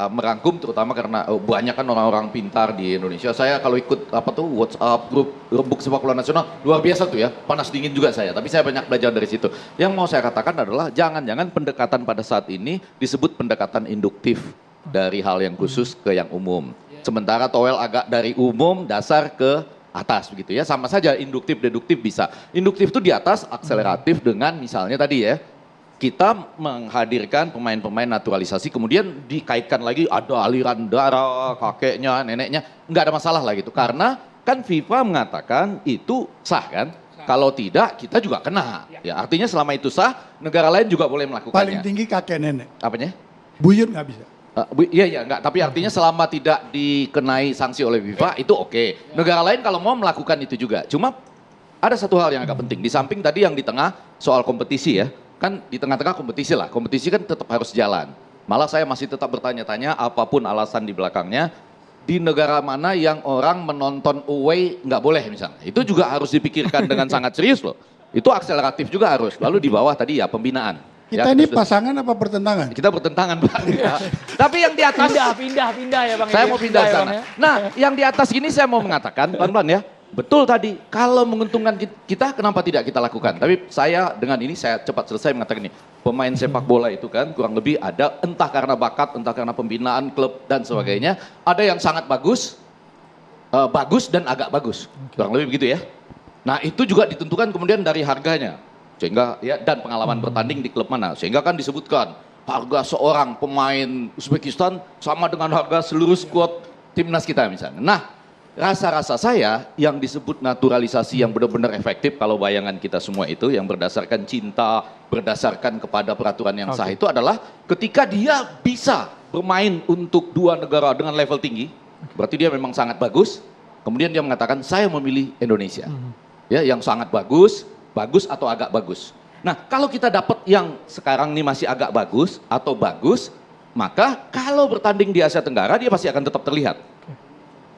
merangkum terutama karena banyak kan orang-orang pintar di Indonesia. Saya kalau ikut WhatsApp grup Rembuk Sepak Bola Nasional luar biasa tuh ya. Panas dingin juga saya, tapi saya banyak belajar dari situ. Yang mau saya katakan adalah jangan-jangan pendekatan pada saat ini disebut pendekatan induktif dari hal yang khusus ke yang umum. Sementara Toel agak dari umum dasar ke atas begitu ya. Sama saja induktif deduktif bisa. Induktif itu di atas, akseleratif dengan misalnya tadi ya, kita menghadirkan pemain-pemain naturalisasi, kemudian dikaitkan lagi ada aliran darah, kakeknya, neneknya, nggak ada masalah lah gitu. Karena kan FIFA mengatakan itu sah kan, kalau tidak kita juga kena. Ya, artinya selama itu sah, negara lain juga boleh Paling melakukannya. tinggi kakek nenek. Apanya? Buyut nggak bisa. Iya, enggak. Tapi artinya selama tidak dikenai sanksi oleh FIFA, itu oke. Negara lain kalau mau melakukan itu juga. Cuma ada satu hal yang agak penting. Di samping tadi yang di tengah soal kompetisi ya, kan di tengah-tengah kompetisi lah. Kompetisi kan tetap harus jalan. Malah saya masih tetap bertanya-tanya apapun alasan di belakangnya, di negara mana yang orang menonton away nggak boleh misalnya. Itu juga harus dipikirkan dengan sangat serius loh. Itu akseleratif juga harus. Lalu di bawah tadi ya pembinaan. Kita ini pasangan apa pertentangan? Kita bertentangan Pak. Tapi yang di atas Pindah ya Bang. saya mau pindah ke ya, sana. Bang, ya. Nah, yang di atas ini saya mau mengatakan pelan-pelan ya. Betul tadi, kalau menguntungkan kita kenapa tidak kita lakukan? Tapi saya dengan ini saya cepat selesai mengatakan ini. Pemain sepak bola itu kan kurang lebih ada entah karena bakat, entah karena pembinaan klub dan sebagainya. Ada yang sangat bagus, bagus dan agak bagus. Kurang lebih begitu ya. Nah, itu juga ditentukan kemudian dari harganya. Sehingga ya dan pengalaman bertanding di klub mana. Sehingga kan disebutkan harga seorang pemain Uzbekistan sama dengan harga seluruh skuad timnas kita misalnya. Nah, rasa-rasa saya yang disebut naturalisasi yang benar-benar efektif kalau bayangan kita semua itu yang berdasarkan cinta, berdasarkan kepada peraturan yang sah itu adalah ketika dia bisa bermain untuk dua negara dengan level tinggi, berarti dia memang sangat bagus, kemudian dia mengatakan saya memilih Indonesia. Ya, yang sangat bagus, bagus atau agak bagus. Nah, kalau kita dapat yang sekarang ini masih agak bagus atau bagus, maka kalau bertanding di Asia Tenggara dia pasti akan tetap terlihat.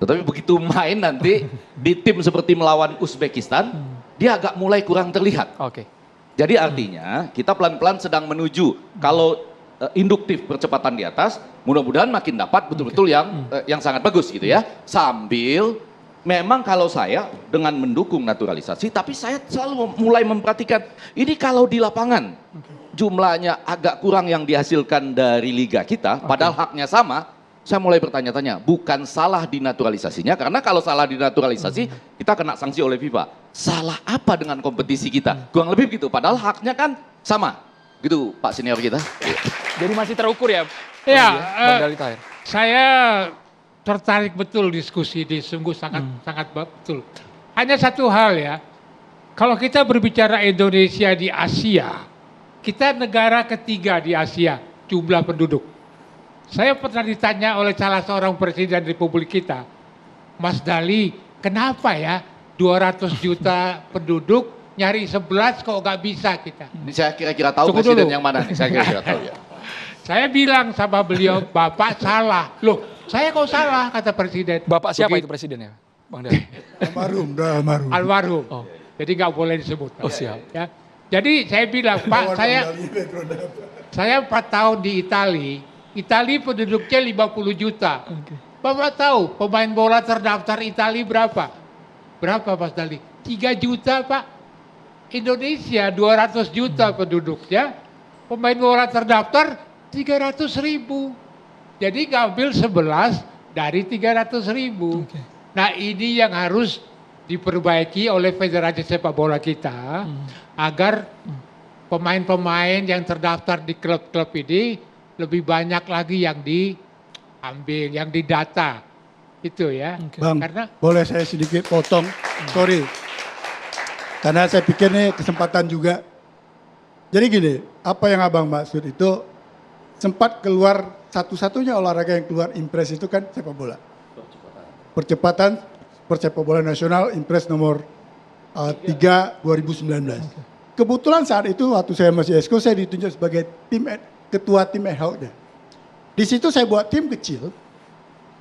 Tetapi begitu main nanti di tim seperti melawan Uzbekistan, dia agak mulai kurang terlihat. Oke. Jadi artinya kita pelan-pelan sedang menuju kalau induktif percepatan di atas, mudah-mudahan makin dapat betul-betul yang sangat bagus gitu ya. Sambil memang kalau saya dengan mendukung naturalisasi, tapi saya selalu mulai memperhatikan ini kalau di lapangan jumlahnya agak kurang yang dihasilkan dari liga kita, padahal haknya sama. Saya mulai bertanya-tanya, bukan salah dinaturalisasinya, karena kalau salah dinaturalisasi, kita kena sanksi oleh FIFA. Salah apa dengan kompetisi kita? Kurang lebih begitu, padahal haknya kan sama. Gitu Pak senior kita. Jadi masih terukur ya? Ya, Bang Dali Tahir. saya tertarik betul diskusi ini, sungguh sangat betul. Hanya satu hal ya, kalau kita berbicara Indonesia di Asia, kita negara ketiga di Asia, jumlah penduduk. Saya pernah ditanya oleh salah seorang presiden Republik kita, Mas Dali, kenapa ya 200 juta penduduk nyari 11 kok nggak bisa kita? Ini saya kira-kira tahu Tunggu presiden dulu. yang mana nih, saya kira-kira tahu ya. Saya bilang sama beliau, Bapak salah. Loh, saya kok salah, kata presiden. Bapak siapa Begitu. itu presidennya? Bang Dali. Almarhum. Almarhum. Oh. Jadi nggak boleh disebut. Oh, siap. Ya. Jadi saya bilang, Pak, saya 4 tahun di Itali penduduknya 50 juta. Bapak tahu pemain bola terdaftar Itali berapa? Berapa Mas Dali? 3 juta Pak. Indonesia 200 juta penduduknya. Pemain bola terdaftar 300.000. Jadi ngambil 11 dari 300.000. Nah ini yang harus diperbaiki oleh Federasi Sepak Bola kita. Agar pemain-pemain yang terdaftar di klub-klub ini lebih banyak lagi yang diambil, yang didata. Itu ya. Bang, Karena boleh saya sedikit potong? Sorry. Karena saya pikir ini kesempatan juga. Jadi gini, apa yang abang maksud itu sempat keluar satu-satunya olahraga yang keluar impres itu kan sepak bola. Percepatan persepak bola nasional impres nomor 3 2019. Kebetulan saat itu waktu saya masih esko saya ditunjuk sebagai ketua tim ad hoc-nya. Di situ saya buat tim kecil.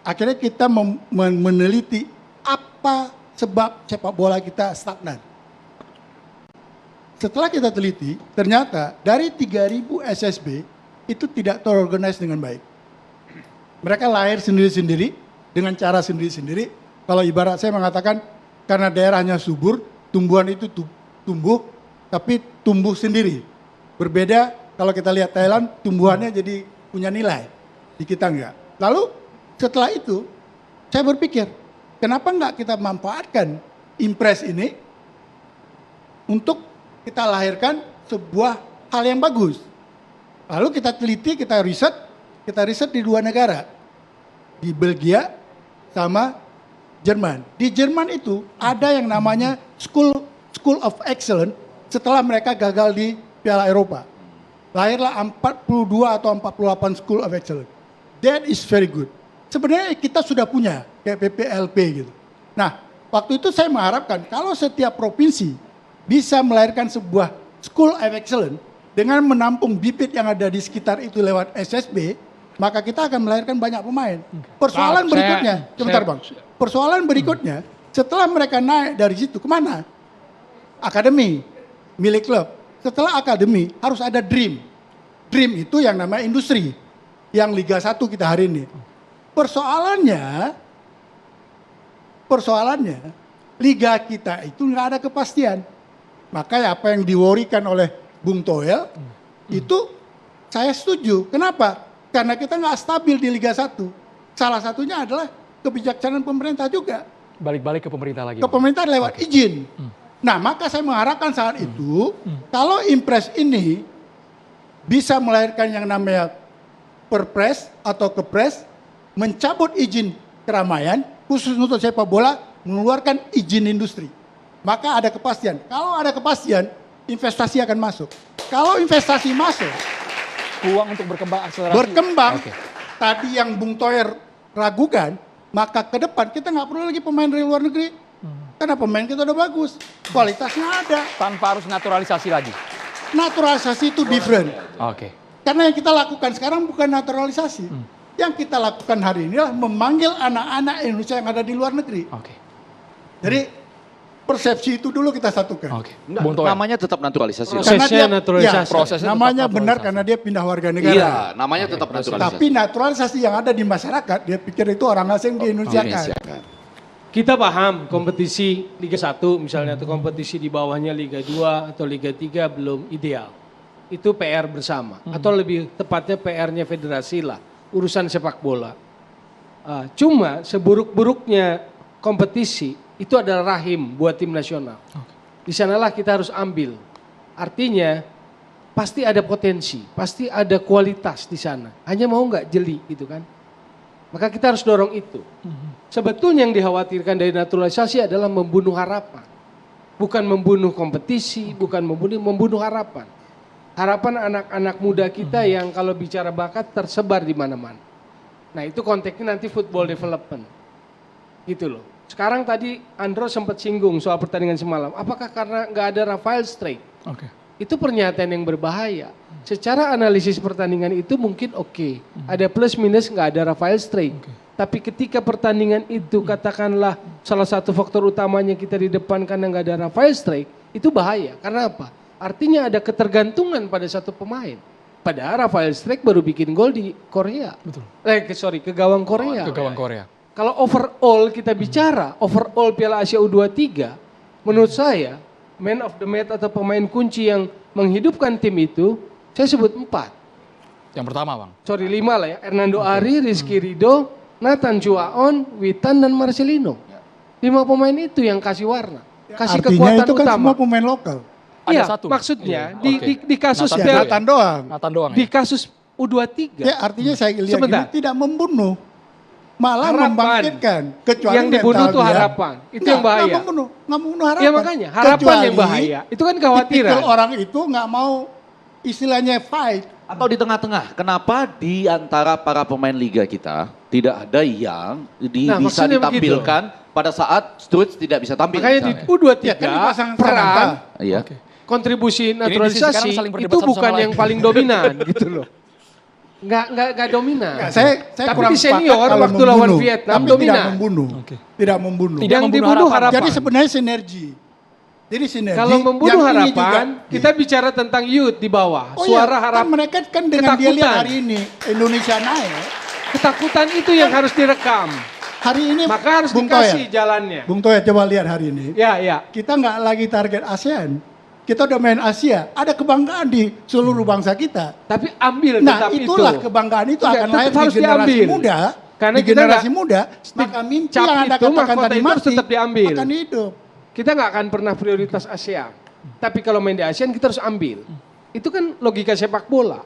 Akhirnya kita meneliti apa sebab sepak bola kita stagnan. Setelah kita teliti, ternyata dari 3.000 SSB itu tidak terorganize dengan baik. Mereka lahir sendiri-sendiri dengan cara sendiri-sendiri. Kalau ibarat saya mengatakan karena daerahnya subur, tumbuhan itu tumbuh tapi tumbuh sendiri. Berbeda kalau kita lihat Thailand, tumbuhannya jadi punya nilai. Di kita enggak. Lalu setelah itu, saya berpikir, kenapa enggak kita manfaatkan impres ini untuk kita lahirkan sebuah hal yang bagus. Lalu kita teliti, kita riset di 2 negara. Di Belgia sama Jerman. Di Jerman itu ada yang namanya School of Excellence setelah mereka gagal di Piala Eropa. Lahirlah 42 atau 48 School of Excellence. That is very good. Sebenarnya kita sudah punya kayak PPLP gitu. Nah, waktu itu saya mengharapkan kalau setiap provinsi bisa melahirkan sebuah School of Excellence dengan menampung bibit yang ada di sekitar itu lewat SSB, maka kita akan melahirkan banyak pemain. Persoalan berikutnya, sebentar Bang. Persoalan berikutnya, setelah mereka naik dari situ kemana? Akademi, milik klub. Setelah akademi harus ada dream. Dream itu yang namanya industri. Yang Liga 1 kita hari ini. Persoalannya, Liga kita itu nggak ada kepastian. Makanya apa yang diworikan oleh Bung Toel, itu saya setuju. Kenapa? Karena kita nggak stabil di Liga 1. Salah satunya adalah kebijaksanaan pemerintah juga. Balik-balik ke pemerintah lagi. Ke pemerintah lewat izin. Nah, maka saya mengharapkan saat itu, kalau Impres ini bisa melahirkan yang namanya Perpres atau Kepres, mencabut izin keramaian, khusus untuk sepak bola, mengeluarkan izin industri. Maka ada kepastian. Kalau ada kepastian, investasi akan masuk. Kalau investasi masuk, Peluang untuk berkembang akselerasi. berkembang, Oke. tadi yang Bung Toer ragukan, maka ke depan kita nggak perlu lagi pemain dari luar negeri. Karena pemain kita udah bagus, kualitasnya ada. Tanpa harus naturalisasi lagi. Naturalisasi itu different. Oke. Karena yang kita lakukan sekarang bukan naturalisasi. Yang kita lakukan hari ini adalah memanggil anak-anak Indonesia yang ada di luar negeri. Oke. Jadi persepsi itu dulu kita satukan. Oke. Enggak, Bung Toel. namanya tetap naturalisasi. Prosesnya naturalisasi. prosesnya tetap namanya benar naturalisasi. karena dia pindah warga negara. Iya, namanya tetap naturalisasi. Tapi naturalisasi yang ada di masyarakat, dia pikir itu orang asing di Indonesia Indonesia kan. kan. Kita paham kompetisi Liga 1 misalnya atau kompetisi di bawahnya Liga 2 atau Liga 3 belum ideal. Itu PR bersama atau lebih tepatnya PR-nya federasi lah, urusan sepak bola. Cuma seburuk-buruknya kompetisi itu adalah rahim buat tim nasional. Di sanalah kita harus ambil. Artinya pasti ada potensi, pasti ada kualitas di sana. Hanya mau nggak jeli gitu kan. Maka kita harus dorong itu. Sebetulnya yang dikhawatirkan dari naturalisasi adalah membunuh harapan. Bukan membunuh kompetisi, bukan membunuh harapan. Harapan anak-anak muda kita yang kalau bicara bakat tersebar di mana-mana. Nah itu konteksnya nanti football development. Gitu loh. Sekarang tadi Andro sempat singgung soal pertandingan semalam. Apakah karena nggak ada Rafael Strike? Oke. Itu pernyataan yang berbahaya. Secara analisis pertandingan itu mungkin oke. Ada plus minus nggak ada Rafael Strike. Tapi ketika pertandingan itu katakanlah salah satu faktor utamanya kita di depan karena nggak ada Rafael Strike, itu bahaya. Karena apa? Artinya ada ketergantungan pada satu pemain. Padahal Rafael Strike baru bikin gol di Korea. Betul. Ke gawang Korea. Ke gawang Korea. Kalau overall kita bicara, overall Piala Asia U23, menurut saya man of the match atau pemain kunci yang menghidupkan tim itu, saya sebut 4. Yang pertama Bang. Sorry 5 lah ya, Hernando Ari, Rizky Ridho, Nathan Chuaon, Witan dan Marcelino. 5 pemain itu yang kasih warna, kasih Artinya kekuatan itu kan utama. semua pemain lokal. Iya, Ada satu. maksudnya Iya. di, Oke. di kasus Nathan Piala- Nathan doang. Nathan doang di ya. kasus U23 Ya artinya saya lihat Sebentar. ini tidak membunuh. Malah Harapan. membangkitkan. Kecuali yang dibunuh mental tuh dia. harapan. Itu yang bahaya. Nggak membunuh harapan. Ya makanya, harapan yang bahaya. Itu kan kekhawatiran. Tipikal orang itu nggak mau istilahnya fight. Atau di tengah-tengah, kenapa di antara para pemain liga kita tidak ada yang Nah, bisa maksudnya ditampilkan pada saat Sturridge tidak bisa tampil? Makanya di misalnya? U23 Ya kan dipasang peran Sananta. Iya. kontribusi sekarang naturalisasi saling berdebat itu satu bukan sama yang lain. paling dominan gitu loh. Nggak dominan. Nggak, saya Tapi kurang di senior sepakat kalau waktu lawan membunuh, Vietnam tapi dominan. Tidak membunuh. Oke. Tidak membunuh. Tidak Yang membunuh dibunuh harapan. harapan. Jadi sebenarnya sinergi. Jadi sinergi. Kalau membunuh yang ini harapan, juga- kita bicara tentang youth di bawah. Oh Suara iya, harapan. kan mereka kan dengan dia lihat Ketakutan. hari ini Indonesia naik. Ketakutan itu yang harus direkam. Hari ini Maka harus Bung dikasih Toya, jalannya. Bung Toya coba lihat hari ini. Ya, ya. Kita nggak lagi target ASEAN. Kita udah main Asia. Ada kebanggaan di seluruh bangsa kita. Tapi ambil Nah tetap itulah itu. kebanggaan itu Enggak, akan tetap lahir di harus generasi diambil. muda. Karena di kita generasi nggak- muda, maka mimpi cap yang Anda itu, katakan mahkota tadi itu harus mati tetap diambil. akan hidup. Kita nggak akan pernah prioritas ASEAN. Tapi kalau main di ASEAN kita harus ambil. Itu kan logika sepak bola.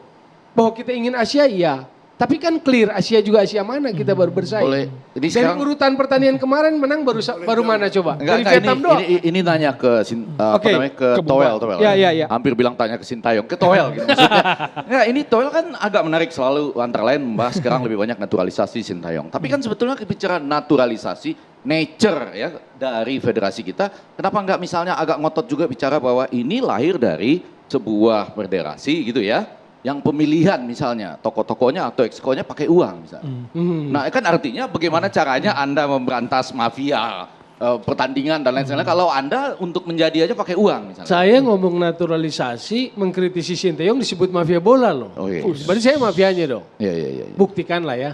Bahwa kita ingin Asia iya. Tapi kan clear Asia juga Asia mana kita baru bersaing. Boleh. Ini Dari sekarang- urutan pertandingan kemarin menang baru mana coba? Enggak, Dari enggak, Vietnam doang. ini nanya ke apa Oke. namanya ke Ke Bung Toel. Ya, ya, ya. Hampir bilang tanya ke Sintayong, ke Toel gitu maksudnya. Ya, ini Toel kan agak menarik selalu antara lain membahas sekarang lebih banyak naturalisasi Sintayong. Tapi kan sebetulnya bicara naturalisasi nature ya dari federasi kita, kenapa nggak misalnya agak ngotot juga bicara bahwa ini lahir dari sebuah federasi gitu ya, yang pemilihan misalnya tokoh-tokohnya atau exco-nya pakai uang misalnya. Nah kan artinya bagaimana caranya Anda memberantas mafia, pertandingan dan lain sebagainya kalau Anda untuk menjadi aja pakai uang misalnya. Saya ngomong naturalisasi, mengkritisi Sinteyong disebut mafia bola loh. Oh, iya. Berarti saya mafianya dong. Iya. Buktikan lah ya.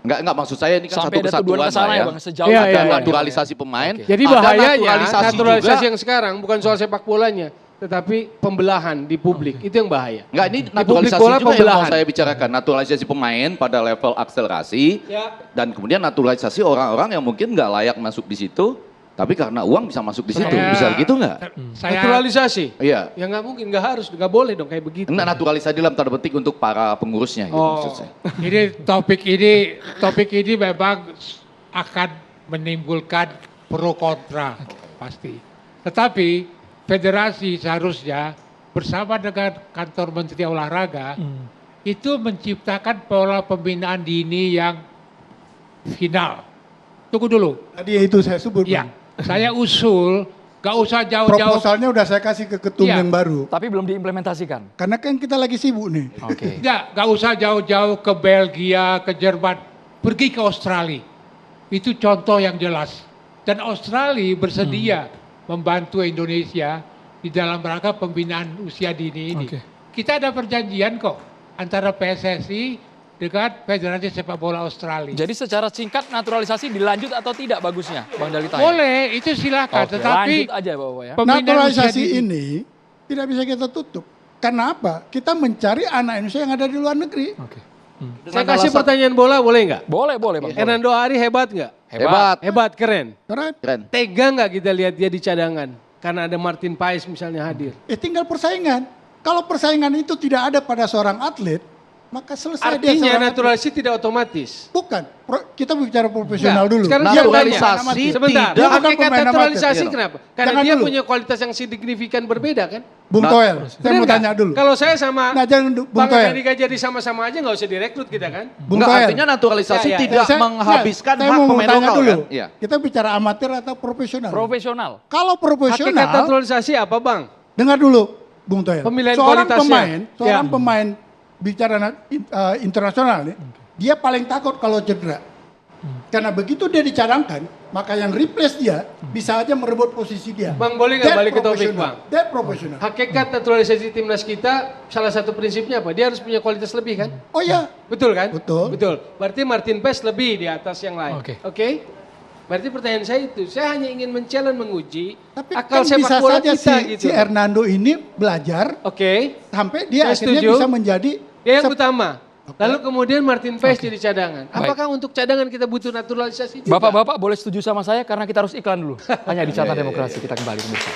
Enggak maksud saya ini kan Sampai satu ada tuduhan kesatuan ke sana lah ya ya. Bang, sejauh Iya, ada iya, iya. Naturalisasi pemain. Jadi ada bahayanya naturalisasi juga. yang sekarang bukan soal sepak bolanya, tetapi pembelahan di publik. Itu yang bahaya. Enggak, ini Di naturalisasi publik bola juga yang pembelahan. mau saya bicarakan. Naturalisasi pemain pada level akselerasi. Ya. Dan kemudian naturalisasi orang-orang yang mungkin nggak layak masuk di situ. Tapi karena uang bisa masuk di situ. Saya- Bisa gitu nggak? Saya Naturalisasi? Iya. Ya nggak mungkin, nggak harus, nggak boleh dong kayak begitu. Nah, naturalisasi dalam tanda petik untuk para pengurusnya gitu Oh. maksud saya. ini topik ini memang akan menimbulkan pro kontra pasti. Tetapi federasi seharusnya bersama dengan kantor Menteri Olahraga itu menciptakan pola pembinaan dini yang final. Tunggu dulu. Tadi itu saya sebut. Ya, Bang. saya usul gak usah jauh-jauh. Proposalnya udah saya kasih ke ketum Iya. yang baru. Tapi belum diimplementasikan. Karena kan kita lagi sibuk nih. Oke. Gak usah jauh-jauh ke Belgia, ke Jerman, pergi ke Australia. Itu contoh yang jelas. Dan Australia bersedia membantu Indonesia di dalam rangka pembinaan usia dini ini. Oke. Kita ada perjanjian kok antara PSSI dengan Federasi Sepak Bola Australia. Jadi secara singkat naturalisasi dilanjut atau tidak bagusnya, Bang Dalita? Boleh, itu silakan. Oke, Tetapi lanjut aja Bapak ya. pembinaan Naturalisasi usia dini- ini tidak bisa kita tutup. Karena apa? Kita mencari anak Indonesia yang ada di luar negeri. Oke. Saya kasih pertanyaan bola boleh nggak? Boleh Bang. Hernando Ari hebat nggak? Hebat. Hebat, keren. Karena Keren. Tega nggak kita lihat dia di cadangan? Karena ada Martin Paes misalnya hadir. tinggal persaingan. Kalau persaingan itu tidak ada pada seorang atlet, maka selesai dia Artinya seorang naturalisasi tidak otomatis. atlet. Bukan. Kita bicara profesional Enggak, dulu. sekarang Dia dia bukan naturalisasi pemain amatir. Sebentar, Tidak. hakikat Bukan pemain naturalisasi amatir. kenapa? Karena Jangan dia dulu. punya kualitas yang signifikan berbeda kan? Bung Toel, saya Bener mau nggak? tanya dulu. Kalau saya sama Nah, jangan Bung Bang Toel. Andika jadi sama-sama aja nggak usah direkrut kita kan? Bung Enggak, Toel. artinya naturalisasi Ya, ya. tidak Saya- menghabiskan saya hak mau pemain tanya lokal dulu. kan? Iya. Kita bicara amatir atau profesional? Profesional. Kalau Hakikat profesional, naturalisasi apa Bang? dengar dulu, Bung Toel. Pemilihan seorang kualitasnya. seorang Ya. pemain bicara internasional nih, dia paling takut kalau cedera. Karena begitu dia dicadangkan, maka yang replace dia bisa aja merebut posisi dia. Bang, boleh nggak That balik ke topik, professional. Bang? That profesional. Hakikat naturalisasi timnas kita salah satu prinsipnya apa? Dia harus punya kualitas lebih kan? Oh ya, Betul kan? Betul. Betul. Berarti Martin Paes lebih di atas yang lain. Oke. Oke? Berarti pertanyaan saya itu, saya hanya ingin menchallenge menguji tapi akal kan sepak bisa bola saja kita gitu. si Hernando ini belajar Oke. sampai dia Saya akhirnya setuju. bisa menjadi Dia yang sep- utama. Oke. Lalu kemudian Martin Paes jadi cadangan. Apakah untuk cadangan kita butuh naturalisasi juga? Bapak-bapak boleh setuju sama saya karena kita harus iklan dulu. Hanya di Carta Demokrasi kita kembali pemirsa.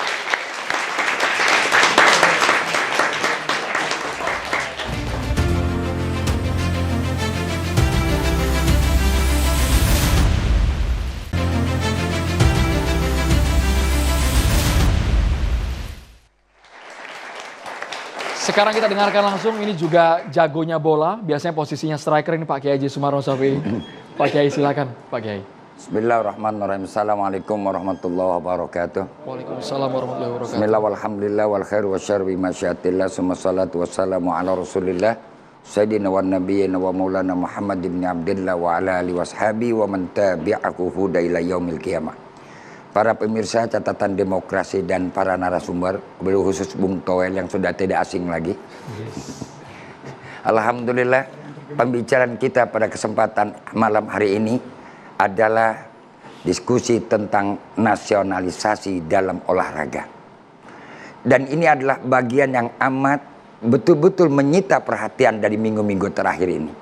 Sekarang kita dengarkan langsung, ini juga jagonya bola. Biasanya posisinya striker ini Pak Kiai Haji Sumarno Syafi'i. Pak Kiai silakan, Pak Kiai. Bismillahirrahmanirrahim. Assalamualaikum warahmatullahi wabarakatuh. Waalaikumsalam warahmatullahi wabarakatuh. Bismillah walhamdulillah wal khairu wa syarri masyiatillah. Summa salatu wassalamu ala rasulillah. Sayyidina wa nabiyina wa maulana Muhammad ibn Abdillah wa ala alihi washabi wa man tabi'ahu huda ila yaumil qiyamah. Para pemirsa catatan demokrasi dan para narasumber, wabil khusus Bung Toel yang sudah tidak asing lagi. Alhamdulillah, pembicaraan kita pada kesempatan malam hari ini adalah diskusi tentang nasionalisasi dalam olahraga. Dan ini adalah bagian yang amat betul-betul menyita perhatian dari minggu-minggu terakhir ini.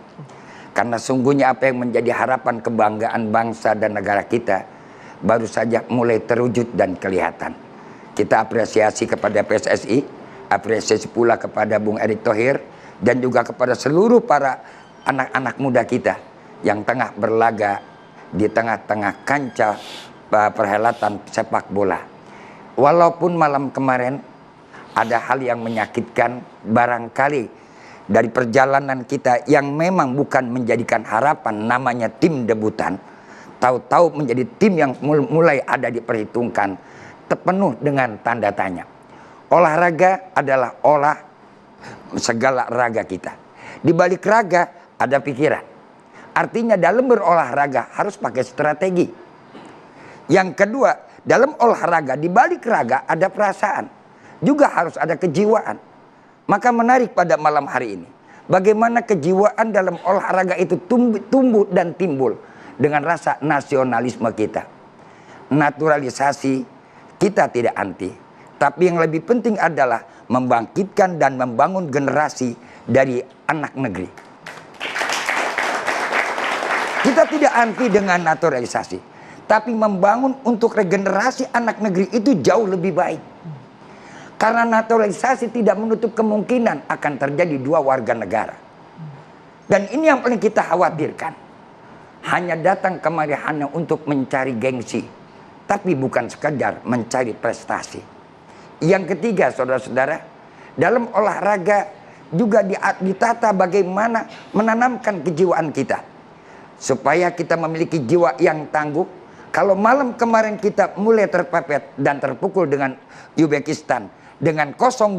Karena sungguhnya apa yang menjadi harapan kebanggaan bangsa dan negara kita baru saja mulai terwujud dan kelihatan. Kita apresiasi kepada PSSI, apresiasi pula kepada Bung Erick Thohir, dan juga kepada seluruh para anak-anak muda kita yang tengah berlaga di tengah-tengah kancah perhelatan sepak bola. Walaupun malam kemarin ada hal yang menyakitkan barangkali dari perjalanan kita yang memang bukan menjadikan harapan namanya tim debutan, tahu-tahu menjadi tim yang mulai ada diperhitungkan, penuh dengan tanda tanya. Olahraga adalah segala raga kita. Di balik raga ada pikiran. Artinya dalam berolahraga harus pakai strategi. Yang kedua, dalam olahraga di balik raga ada perasaan. Juga harus ada kejiwaan. Maka menarik pada malam hari ini, bagaimana kejiwaan dalam olahraga itu tumbuh dan timbul dengan rasa nasionalisme kita. Naturalisasi kita tidak anti, tapi yang lebih penting adalah membangkitkan dan membangun generasi dari anak negeri. Kita tidak anti dengan naturalisasi, tapi membangun untuk regenerasi anak negeri itu jauh lebih baik. Karena naturalisasi tidak menutup kemungkinan akan terjadi dua warga negara. Dan ini yang paling kita khawatirkan. Hanya datang kemari hanya untuk mencari gengsi, tapi bukan sekadar mencari prestasi. Yang ketiga, saudara-saudara, dalam olahraga juga ditata bagaimana menanamkan kejiwaan kita. Supaya kita memiliki jiwa yang tangguh. Kalau malam kemarin kita mulai terpepet dan terpukul dengan Uzbekistan dengan 0-2,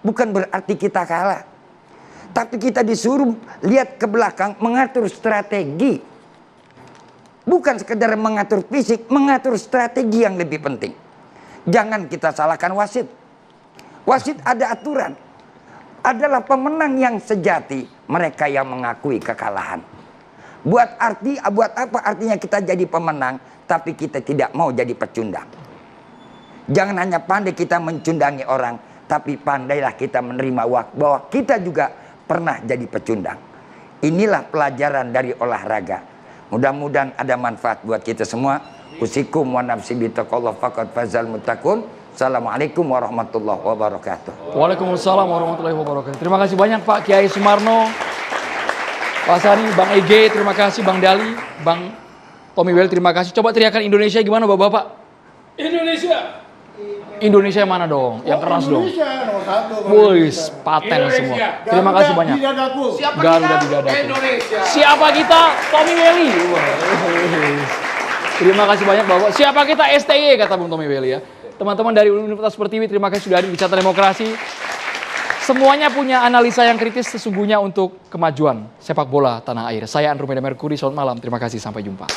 bukan berarti kita kalah. Tapi kita disuruh lihat ke belakang, mengatur strategi. Bukan sekedar mengatur fisik, mengatur strategi yang lebih penting. Jangan kita salahkan wasit. Wasit ada aturan. Adalah pemenang yang sejati mereka yang mengakui kekalahan. Buat apa artinya kita jadi pemenang, tapi kita tidak mau jadi pecundang. Jangan hanya pandai kita mencundangi orang, tapi pandailah kita menerima bahwa kita juga pernah jadi pecundang. Inilah pelajaran dari olahraga. Mudah-mudahan ada manfaat buat kita semua. Usikum wa nafsi bitaqallah faqad fazal muttaqun. Assalamualaikum warahmatullahi wabarakatuh. Waalaikumsalam warahmatullahi wabarakatuh. Terima kasih banyak Pak Kiai Sumarno, Pak Sani, Bang Ege, terima kasih Bang Dali, Bang Tommy Well, terima kasih. Coba teriakan Indonesia gimana Bapak-bapak? Indonesia. Indonesia yang mana dong? Yang keras dong. Indonesia nomor 1. Wih, paten semua. Terima kasih banyak. Garuda di dadaku. Siapa kita? Tommy Welly. Terima kasih banyak Bapak. Siapa kita? STY kata Bung Tommy Welly ya. Teman-teman dari Universitas Pertiwi, terima kasih sudah hadir di Carta Demokrasi. Semuanya punya analisa yang kritis sesungguhnya untuk kemajuan sepak bola tanah air. Saya Andromeda Mercury, selamat malam. Terima kasih, sampai jumpa.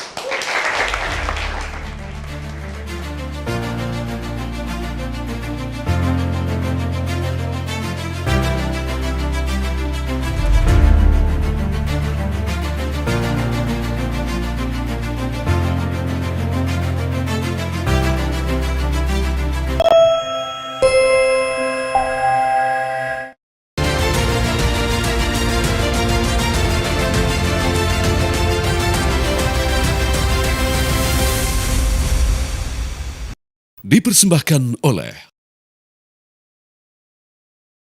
Dipersembahkan oleh